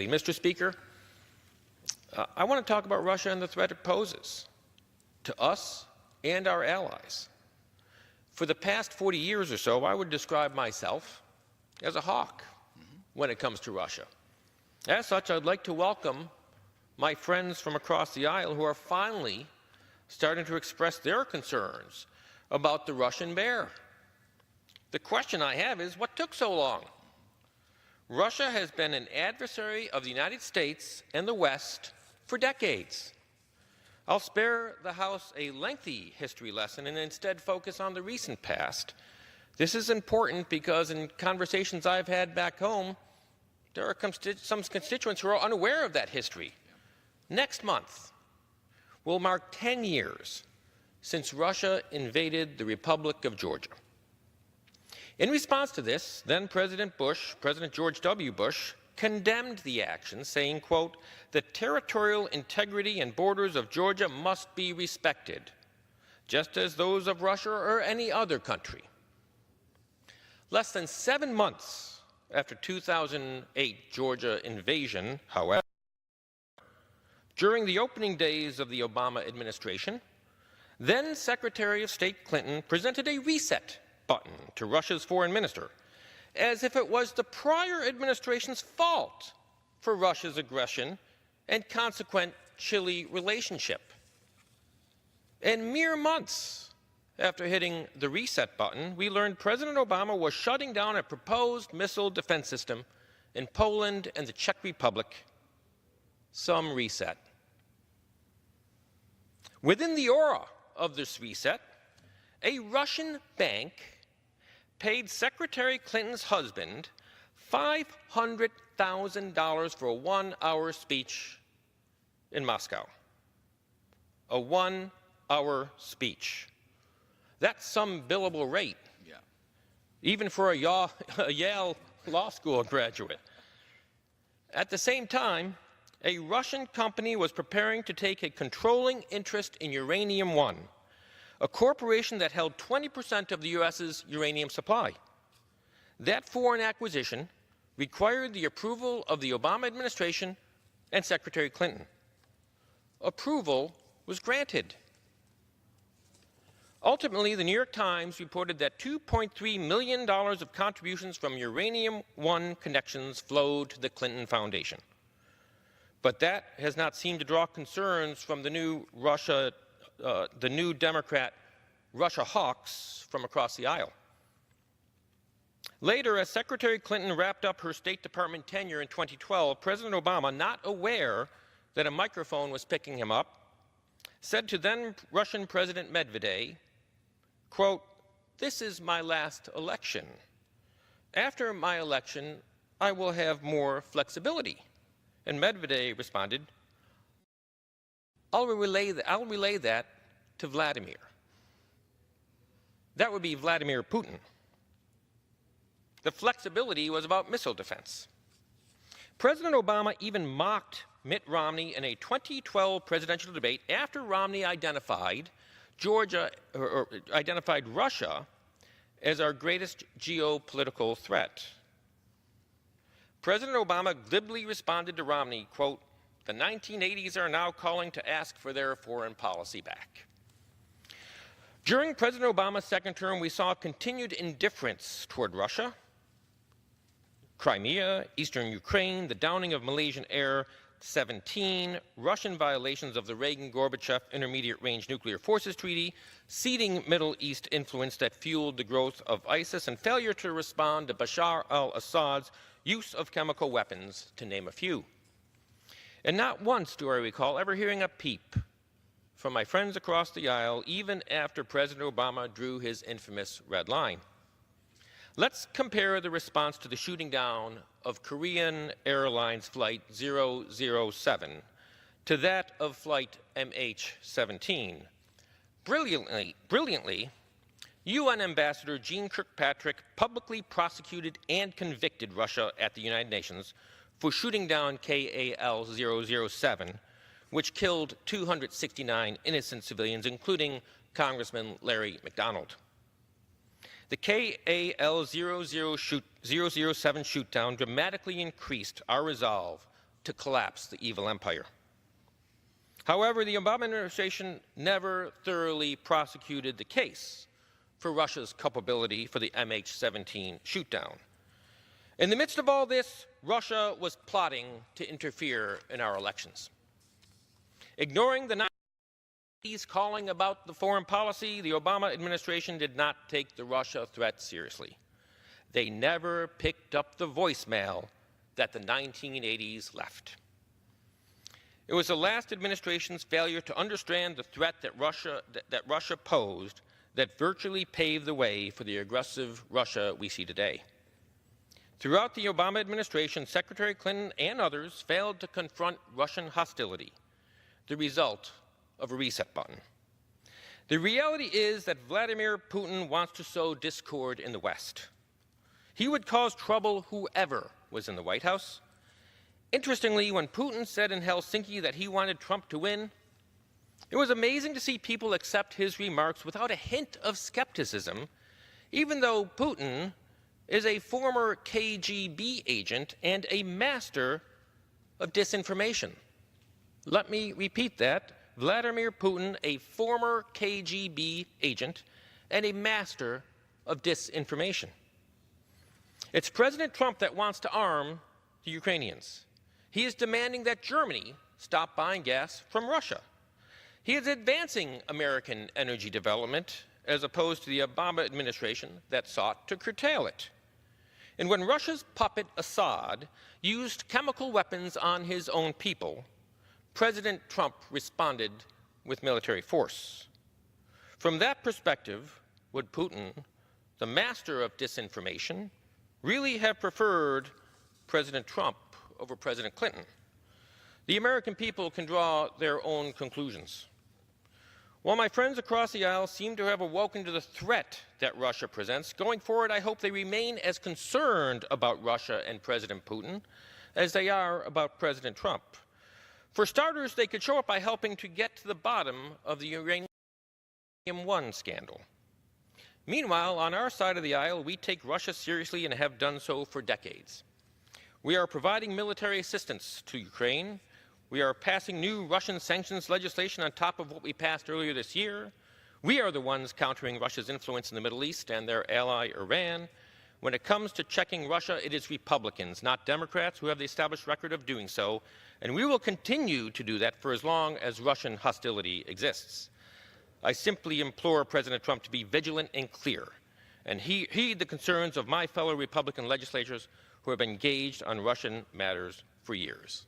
Mr. Speaker, I want to talk about Russia and the threat it poses to us and our allies. For the past 40 years or so, I would describe myself as a hawk when it comes to Russia. As such, I'd like to welcome my friends from across the aisle who are finally starting to express their concerns about the Russian bear. The question I have is, what took so long? Russia has been an adversary of the United States and the West for decades. I'll spare the House a lengthy history lesson and instead focus on the recent past. This is important because in conversations I've had back home, there are some constituents who are unaware of that history. Next month will mark 10 years since Russia invaded the Republic of Georgia. In response to this, then President George W. Bush, condemned the action, saying, quote, "The territorial integrity and borders of Georgia must be respected, just as those of Russia or any other country." Less than 7 months after 2008 Georgia invasion, however, during the opening days of the Obama administration, then Secretary of State Clinton presented a reset button to Russia's foreign minister, as if it was the prior administration's fault for Russia's aggression and consequent chilly relationship. And mere months after hitting the reset button, we learned President Obama was shutting down a proposed missile defense system in Poland and the Czech Republic. Some reset. Within the aura of this reset, a Russian bank paid Secretary Clinton's husband $500,000 for a 1-hour speech in Moscow. A 1-hour speech. That's some billable rate, even for a Yale Law School graduate. At the same time, a Russian company was preparing to take a controlling interest in Uranium One, a corporation that held 20% of the U.S.'s uranium supply. That foreign acquisition required the approval of the Obama administration and Secretary Clinton. Approval was granted. Ultimately, the New York Times reported that $2.3 million of contributions from Uranium One connections flowed to the Clinton Foundation. But that has not seemed to draw concerns from the new Democrat Russia hawks from across the aisle. Later, as Secretary Clinton wrapped up her State Department tenure in 2012, President Obama, not aware that a microphone was picking him up, said to then Russian President Medvedev, quote, "This is my last election. After my election, I will have more flexibility." And Medvedev responded, I'll relay that to Vladimir. That would be Vladimir Putin. The flexibility was about missile defense. President Obama even mocked Mitt Romney in a 2012 presidential debate after Romney identified Russia as our greatest geopolitical threat. President Obama glibly responded to Romney, quote, "The 1980s are now calling to ask for their foreign policy back." During President Obama's second term, we saw continued indifference toward Russia, Crimea, eastern Ukraine, the downing of Malaysian Air 17, Russian violations of the Reagan-Gorbachev Intermediate-Range Nuclear Forces Treaty, ceding Middle East influence that fueled the growth of ISIS, and failure to respond to Bashar al-Assad's use of chemical weapons, to name a few. And not once do I recall ever hearing a peep from my friends across the aisle, even after President Obama drew his infamous red line. Let's compare the response to the shooting down of Korean Airlines Flight 007 to that of Flight MH17. Brilliantly, UN Ambassador Jeane Kirkpatrick publicly prosecuted and convicted Russia at the United Nations for shooting down KAL 007, which killed 269 innocent civilians, including Congressman Larry McDonald. The KAL 007 shootdown dramatically increased our resolve to collapse the evil empire. However, the Obama administration never thoroughly prosecuted the case for Russia's culpability for the MH17 shootdown. In the midst of all this, Russia was plotting to interfere in our elections. Ignoring the 90s calling about the foreign policy, the Obama administration did not take the Russia threat seriously. They never picked up the voicemail that the 1980s left. It was the last administration's failure to understand the threat that Russia posed that virtually paved the way for the aggressive Russia we see today. Throughout the Obama administration, Secretary Clinton and others failed to confront Russian hostility, the result of a reset button. The reality is that Vladimir Putin wants to sow discord in the West. He would cause trouble whoever was in the White House. Interestingly, when Putin said in Helsinki that he wanted Trump to win, it was amazing to see people accept his remarks without a hint of skepticism, even though Putin is a former KGB agent and a master of disinformation. Let me repeat that. Vladimir Putin, a former KGB agent and a master of disinformation. It's President Trump that wants to arm the Ukrainians. He is demanding that Germany stop buying gas from Russia. He is advancing American energy development as opposed to the Obama administration that sought to curtail it. And when Russia's puppet Assad used chemical weapons on his own people, President Trump responded with military force. From that perspective, would Putin, the master of disinformation, really have preferred President Trump over President Clinton? The American people can draw their own conclusions. While my friends across the aisle seem to have awoken to the threat that Russia presents, going forward, I hope they remain as concerned about Russia and President Putin as they are about President Trump. For starters, they could show up by helping to get to the bottom of the Uranium-1 scandal. Meanwhile, on our side of the aisle, we take Russia seriously and have done so for decades. We are providing military assistance to Ukraine. We are passing new Russian sanctions legislation on top of what we passed earlier this year. We are the ones countering Russia's influence in the Middle East and their ally, Iran. When it comes to checking Russia, it is Republicans, not Democrats, who have the established record of doing so, and we will continue to do that for as long as Russian hostility exists. I simply implore President Trump to be vigilant and clear, and heed the concerns of my fellow Republican legislators who have engaged on Russian matters for years.